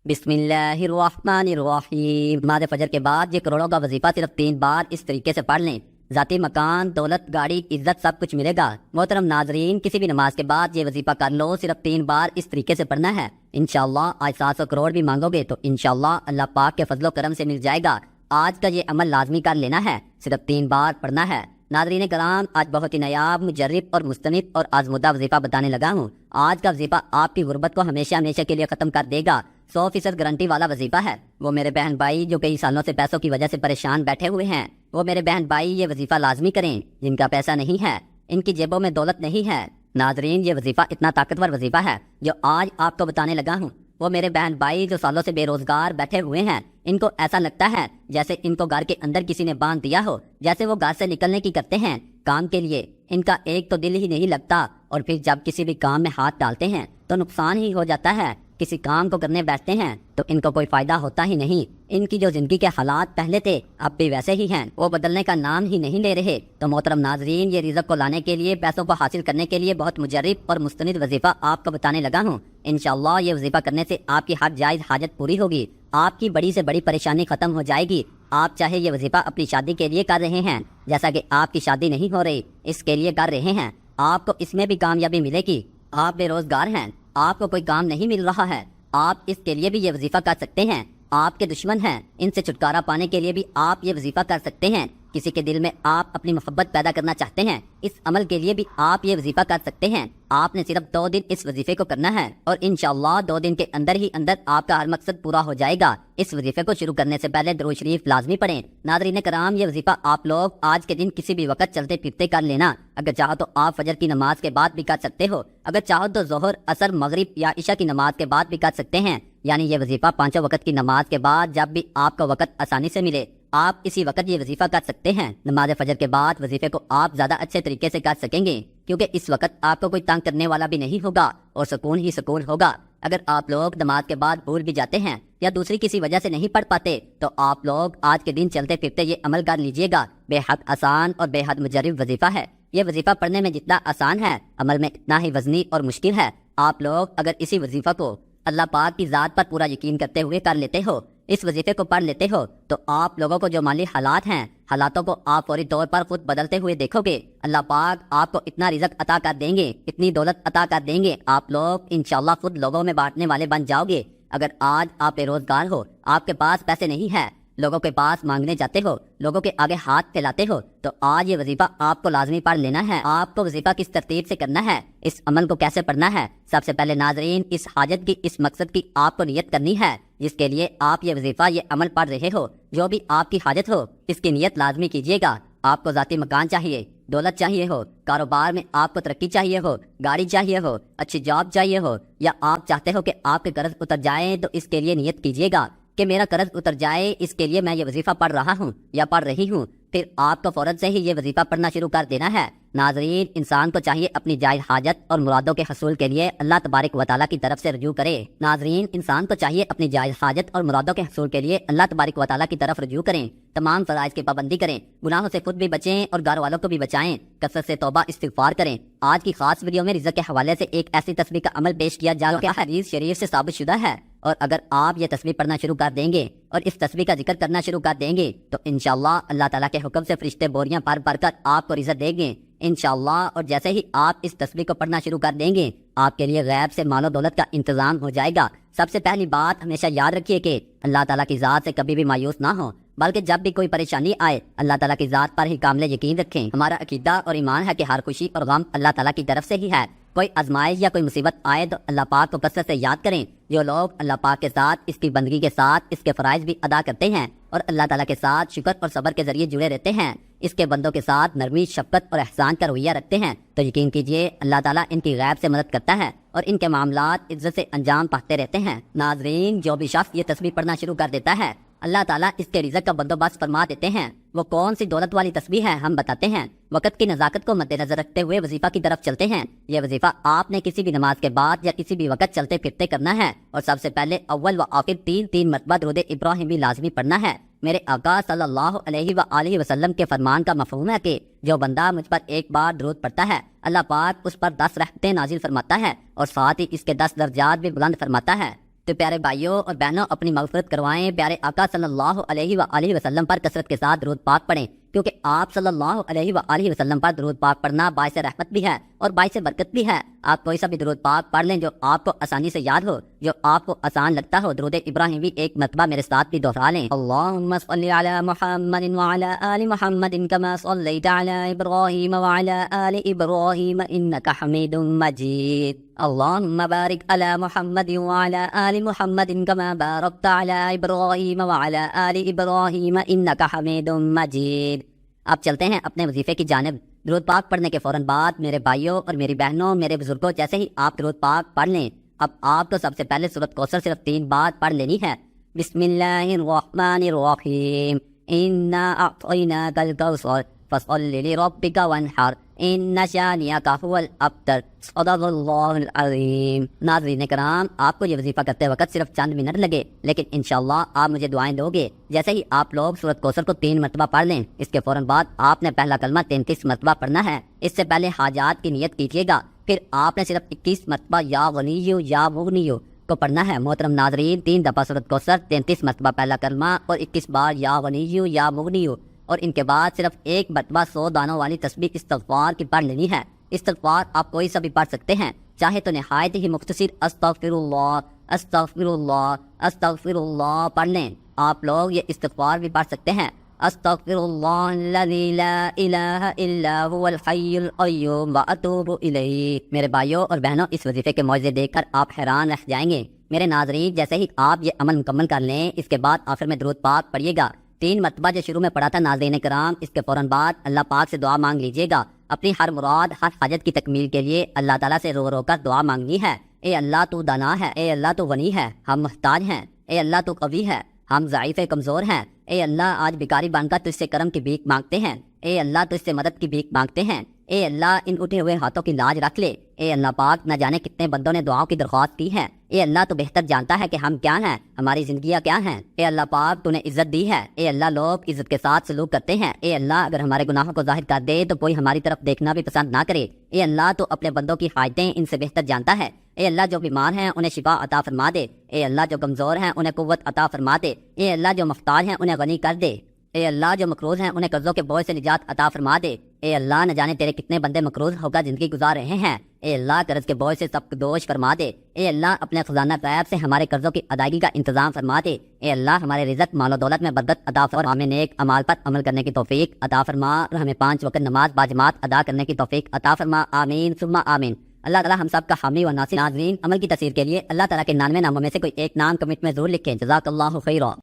بسم اللہ الرحمن الرحیم۔ نماز فجر کے بعد یہ کروڑوں کا وظیفہ صرف 3 بار اس طریقے سے پڑھ لیں، ذاتی مکان، دولت، گاڑی، عزت سب کچھ ملے گا۔ محترم ناظرین، کسی بھی نماز کے بعد یہ وظیفہ کر لو، صرف 3 بار اس طریقے سے پڑھنا ہے۔ انشاءاللہ آج 700 کروڑ بھی مانگو گے تو انشاءاللہ اللہ پاک کے فضل و کرم سے مل جائے گا۔ آج کا یہ عمل لازمی کر لینا ہے، صرف 3 بار پڑھنا ہے۔ ناظرین کرام، آج بہت ہی نایاب، مجرب اور مستند اور آزمودہ وظیفہ بتانے لگا ہوں۔ آج کا وظیفہ آپ کی غربت کو ہمیشہ ہمیشہ کے لیے ختم کر دے گا۔ 100% گارنٹی والا وظیفہ ہے۔ وہ میرے بہن بھائی جو کئی سالوں سے پیسوں کی وجہ سے پریشان بیٹھے ہوئے ہیں، وہ میرے بہن بھائی یہ وظیفہ لازمی کریں۔ جن کا پیسہ نہیں ہے، ان کی جیبوں میں دولت نہیں ہے، ناظرین یہ وظیفہ اتنا طاقتور وظیفہ ہے جو آج آپ کو بتانے لگا ہوں۔ وہ میرے بہن بھائی جو سالوں سے بے روزگار بیٹھے ہوئے ہیں، ان کو ایسا لگتا ہے جیسے ان کو گھر کے اندر کسی نے باندھ دیا ہو، جیسے وہ گھر سے نکلنے کی کرتے ہیں کام کے لیے، ان کا ایک تو دل ہی نہیں لگتا، اور پھر جب کسی بھی کام میں ہاتھ ڈالتے ہیں تو نقصان ہی ہو جاتا ہے۔ کسی کام کو کرنے بیٹھتے ہیں تو ان کو کوئی فائدہ ہوتا ہی نہیں۔ ان کی جو زندگی کے حالات پہلے تھے اب بھی ویسے ہی ہیں، وہ بدلنے کا نام ہی نہیں لے رہے۔ تو محترم ناظرین، یہ رزق کو لانے کے لیے، پیسوں کو حاصل کرنے کے لیے بہت مجرب اور مستند وظیفہ آپ کو بتانے لگا ہوں۔ انشاءاللہ یہ وظیفہ کرنے سے آپ کی ہر جائز حاجت پوری ہوگی، آپ کی بڑی سے بڑی پریشانی ختم ہو جائے گی۔ آپ چاہے یہ وظیفہ اپنی شادی کے لیے کر رہے ہیں، جیسا کہ آپ کی شادی نہیں ہو رہی، اس کے لیے کر رہے ہیں، آپ کو اس میں بھی کامیابی ملے گی۔ آپ بے روزگار ہیں، آپ کو کوئی کام نہیں مل رہا ہے، آپ اس کے لیے بھی یہ وظیفہ کر سکتے ہیں۔ آپ کے دشمن ہیں، ان سے چھٹکارا پانے کے لیے بھی آپ یہ وظیفہ کر سکتے ہیں۔ کسی کے دل میں آپ اپنی محبت پیدا کرنا چاہتے ہیں، اس عمل کے لیے بھی آپ یہ وظیفہ کر سکتے ہیں۔ آپ نے صرف 2 دن اس وظیفے کو کرنا ہے، اور انشاءاللہ 2 دن کے اندر ہی اندر آپ کا ہر مقصد پورا ہو جائے گا۔ اس وظیفے کو شروع کرنے سے پہلے درود شریف لازمی پڑھیں۔ ناظرین کرام، یہ وظیفہ آپ لوگ آج کے دن کسی بھی وقت چلتے پھرتے کر لینا۔ اگر چاہو تو آپ فجر کی نماز کے بعد بھی کر سکتے ہو، اگر چاہو تو ظہر، عصر، مغرب یا عشاء کی نماز کے بعد بھی کر سکتے ہیں۔ یعنی یہ وظیفہ 5 وقت کی نماز کے بعد جب بھی آپ کو وقت آسانی سے ملے، آپ اسی وقت یہ وظیفہ کر سکتے ہیں۔ نماز فجر کے بعد وظیفے کو آپ زیادہ اچھے طریقے سے کر سکیں گے، کیونکہ اس وقت آپ کو کوئی تنگ کرنے والا بھی نہیں ہوگا اور سکون ہی سکون ہوگا۔ اگر آپ لوگ نماز کے بعد بھول بھی جاتے ہیں یا دوسری کسی وجہ سے نہیں پڑھ پاتے، تو آپ لوگ آج کے دن چلتے پھرتے یہ عمل کر لیجئے گا۔ بے حد آسان اور بے حد مجرب وظیفہ ہے۔ یہ وظیفہ پڑھنے میں جتنا آسان ہے، عمل میں اتنا ہی وزنی اور مشکل ہے۔ آپ لوگ اگر اسی وظیفہ کو اللہ پاک کی ذات پر پورا یقین کرتے ہوئے کر لیتے ہو، اس وظیفے کو پڑھ لیتے ہو، تو آپ لوگوں کو جو مالی حالات ہیں، حالاتوں کو آپ فوری طور پر خود بدلتے ہوئے دیکھو گے۔ اللہ پاک آپ کو اتنا رزق عطا کر دیں گے، اتنی دولت عطا کر دیں گے، آپ لوگ انشاءاللہ خود لوگوں میں بانٹنے والے بن جاؤ گے۔ اگر آج آپ بے روزگار ہو، آپ کے پاس پیسے نہیں ہے، لوگوں کے پاس مانگنے جاتے ہو، لوگوں کے آگے ہاتھ پھیلاتے ہو، تو آج یہ وظیفہ آپ کو لازمی پڑھ لینا ہے۔ آپ کو وظیفہ کس ترتیب سے کرنا ہے، اس عمل کو کیسے پڑھنا ہے؟ سب سے پہلے ناظرین، اس حاجت کی، اس مقصد کی آپ کو نیت کرنی ہے جس کے لیے آپ یہ وظیفہ، یہ عمل پڑھ رہے ہو۔ جو بھی آپ کی حاجت ہو، اس کی نیت لازمی کیجیے گا۔ آپ کو ذاتی مکان چاہیے، دولت چاہیے ہو، کاروبار میں آپ کو ترقی چاہیے ہو، گاڑی چاہیے ہو، اچھی جاب چاہیے ہو، یا آپ چاہتے ہو کہ آپ کے قرض اتر جائیں، تو اس کے لیے نیت کیجیے گا کہ میرا قرض اتر جائے، اس کے لیے میں یہ وظیفہ پڑھ رہا ہوں یا پڑھ رہی ہوں۔ پھر آپ کو فوراً سے ہی یہ وظیفہ پڑھنا شروع کر دینا ہے۔ ناظرین، انسان کو چاہیے اپنی جائز حاجت اور مرادوں کے حصول کے لیے اللہ تبارک و تعالیٰ کی طرف سے رجوع کرے۔ ناظرین، انسان کو چاہیے اپنی جائز حاجت اور مرادوں کے حصول کے لیے اللہ تبارک و تعالیٰ کی طرف رجوع کریں، تمام فرائض کی پابندی کریں، گناہوں سے خود بھی بچیں اور گھر والوں کو بھی بچائیں، کثرت سے توبہ استغفار کریں۔ آج کی خاص ویڈیو میں رزق کے حوالے سے ایک ایسی تسبیح کا عمل پیش کیا جا رہا ہے حدیث شریف سے ثابت شدہ ہے، اور اگر آپ یہ تسبیح پڑھنا شروع کر دیں گے اور اس تسبیح کا ذکر کرنا شروع کر دیں گے، تو انشاءاللہ اللہ تعالیٰ کے حکم سے فرشتے بوریاں بھر بھر کر آپ کو رزق دیں گے انشاءاللہ۔ اور جیسے ہی آپ اس تسبیح کو پڑھنا شروع کر دیں گے، آپ کے لیے غیب سے مال و دولت کا انتظام ہو جائے گا۔ سب سے پہلی بات ہمیشہ یاد رکھیے کہ اللہ تعالیٰ کی ذات سے کبھی بھی مایوس نہ ہو، بلکہ جب بھی کوئی پریشانی آئے، اللہ تعالیٰ کی ذات پر ہی کامل یقین رکھیں۔ ہمارا عقیدہ اور ایمان ہے کہ ہر خوشی اور غم اللہ تعالیٰ کی طرف سے ہی ہے۔ کوئی آزمائش یا کوئی مصیبت آئے تو اللہ پاک کو کثرت سے یاد کریں۔ جو لوگ اللہ پاک کے ساتھ، اس کی بندگی کے ساتھ، اس کے فرائض بھی ادا کرتے ہیں اور اللہ تعالیٰ کے ساتھ شکر اور صبر کے ذریعے جڑے رہتے ہیں، اس کے بندوں کے ساتھ نرمی، شفقت اور احسان کا رویہ رکھتے ہیں، تو یقین کیجئے اللہ تعالیٰ ان کی غیب سے مدد کرتا ہے اور ان کے معاملات عزت سے انجام پاتے رہتے ہیں۔ ناظرین، جو بھی شخص یہ تسبیح پڑھنا شروع کر دیتا ہے، اللہ تعالیٰ اس کے رزق کا بندوبست فرما دیتے ہیں۔ وہ کون سی دولت والی تسبیح ہے، ہم بتاتے ہیں۔ وقت کی نزاکت کو مد نظر رکھتے ہوئے وظیفہ کی طرف چلتے ہیں۔ یہ وظیفہ آپ نے کسی بھی نماز کے بعد یا کسی بھی وقت چلتے پھرتے کرنا ہے، اور سب سے پہلے اول و آخر 3 مرتبہ درود ابراہیمی لازمی پڑھنا ہے۔ میرے آقا صلی اللہ علیہ وآلہ وسلم کے فرمان کا مفہوم ہے کہ جو بندہ مجھ پر ایک بار درود پڑھتا ہے، اللہ پاک اس پر 10 رحمتیں نازل فرماتا ہے اور ساتھ ہی اس کے 10 درجات بھی بلند فرماتا ہے۔ تو پیارے بھائیوں اور بہنوں اپنی مغفرت کروائیں، پیارے آقا صلی اللہ علیہ وآلہ وسلم پر کثرت کے ساتھ درود پاک پڑھیں، کیونکہ آپ صلی اللہ علیہ وآلہ وسلم پر درود پاک پڑھنا باعث رحمت بھی ہے اور باعث برکت بھی ہے۔ آپ کوئی سا بھی درود پاک پڑھ لیں جو آپ کو آسانی سے یاد ہو، جو آپ کو آسان لگتا ہو۔ درود ابراہیمی ایک مرتبہ میرے ساتھ بھی دہرا لیں۔ اللہم صلی علی محمد وعلی آل محمد کما صلیت علی ابراہیم وعلی آل ابراہیم انک حمید مجید۔ اللہم بارک علی محمد وعلی آل محمد کما بارکت علی ابراہیم وعلی آل ابراہیم انک حمید مجید۔ اب چلتے ہیں اپنے وظیفے کی جانب۔ درود پاک پڑھنے کے فوراً بعد میرے بھائیوں اور میری بہنوں، میرے بزرگوں، جیسے ہی آپ درود پاک پڑھ لیں، اب آپ کو سب سے پہلے سورۃ کوثر صرف 3 بار پڑھ لینی ہے۔ بسم اللہ الرحمن الرحیم، انا اعطیناک الکوثر فصل لربک وانحر ان شانئک ھو الابتر، صدق اللہ العظیم۔ ناظرین کرام، آپ کو یہ وظیفہ کرتے وقت صرف چند منٹ لگے، لیکن انشاءاللہ آپ مجھے دعائیں دو گے۔ جیسے ہی آپ لوگ سورۃ کوثر کو 3 مرتبہ پڑھ لیں، اس کے فوراً بعد آپ نے پہلا کلمہ 33 مرتبہ پڑھنا ہے۔ اس سے پہلے حاجات کی نیت کیجیے گا، پھر آپ نے صرف 21 مرتبہ یا غنیو یا مغنیو کو پڑھنا ہے۔ محترم ناظرین، 3 دفعہ سورۃ کوثر، 33 مرتبہ پہلا کلمہ اور 21 بار یا غنیو یا مغنیو، اور ان کے بعد صرف 1 مرتبہ 100 دانوں والی تسبیح استغفار کی پڑھ لینی ہے۔ استغفار آپ کوئی سا بھی پڑھ سکتے ہیں، چاہے تو نہایت ہی مختصر استغفر اللہ استغفر اللہ استغفر اللہ پڑھ لیں۔ آپ لوگ یہ استغفار بھی پڑھ سکتے ہیں، استغفر اللہ الذی لا الہ الا هو الحی القیوم واتوب الیہ۔ میرے بھائیوں اور بہنوں، اس وظیفے کے معجزے دیکھ کر آپ حیران رہ جائیں گے۔ میرے ناظرین، جیسے ہی آپ یہ عمل مکمل کر لیں، اس کے بعد آخر میں درود پاک پڑھیے گا۔ 3 مرتبہ جو شروع میں پڑھا تھا ناظرین کرام، اس کے فوراً بعد اللہ پاک سے دعا مانگ لیجیے گا۔ اپنی ہر مراد، ہر حاجت کی تکمیل کے لیے اللہ تعالیٰ سے رو رو کر دعا مانگنی ہے۔ اے اللہ تو دانا ہے، اے اللہ تو غنی ہے، ہم محتاج ہیں۔ اے اللہ تو قوی ہے، ہم ضعیف کمزور ہیں۔ اے اللہ، آج بھکاری بن کر تجھ سے کرم کی بھیک مانگتے ہیں۔ اے اللہ، تجھ سے مدد کی بھیک مانگتے ہیں۔ اے اللہ، ان اٹھے ہوئے ہاتھوں کی لاج رکھ لے۔ اے اللہ پاک، نہ جانے کتنے بندوں نے دعاؤں کی درخواست کی ہے۔ اے اللہ، تو بہتر جانتا ہے کہ ہم کیا ہیں، ہماری زندگیاں کیا ہیں۔ اے اللہ پاک، تو نے عزت دی ہے۔ اے اللہ، لوگ عزت کے ساتھ سلوک کرتے ہیں۔ اے اللہ، اگر ہمارے گناہوں کو ظاہر کر دے تو کوئی ہماری طرف دیکھنا بھی پسند نہ کرے۔ اے اللہ، تو اپنے بندوں کی حاجتیں ان سے بہتر جانتا ہے۔ اے اللہ، جو بیمار ہیں انہیں شفا عطا فرما دے۔ اے اللہ، جو کمزور ہیں انہیں قوت عطا فرما دے۔ اے اللہ، جو محتاج ہیں انہیں غنی کر دے۔ اے اللہ، جو مقروض ہیں انہیں قرضوں کے بوجھ سے نجات عطا فرما دے۔ اے اللہ، نہ جانے تیرے کتنے بندے مقروض ہو کر زندگی گزار رہے ہیں۔ اے اللہ، قرض کے بوجھ سے سب کو دوش فرما دے۔ اے اللہ، اپنے خزانہ غیب سے ہمارے قرضوں کی ادائیگی کا انتظام فرما دے۔ اے اللہ، ہمارے رزق، مال و دولت میں برکت عطا فرما، اور ہمیں نیک اعمال پر عمل کرنے کی توفیق عطا فرما، اور ہمیں 5 وقت نماز باجماعت ادا کرنے کی توفیق عطا فرما۔ آمین ثم آمین۔ اللہ تعالیٰ ہم سب کا حامی و ناصر۔ ناظرین، عمل کی تصویر کے لیے اللہ تعالیٰ کے 99 ناموں میں سے کوئی ایک نام کمنٹ میں ضرور لکھیں۔ جزاک اللہ خیرا۔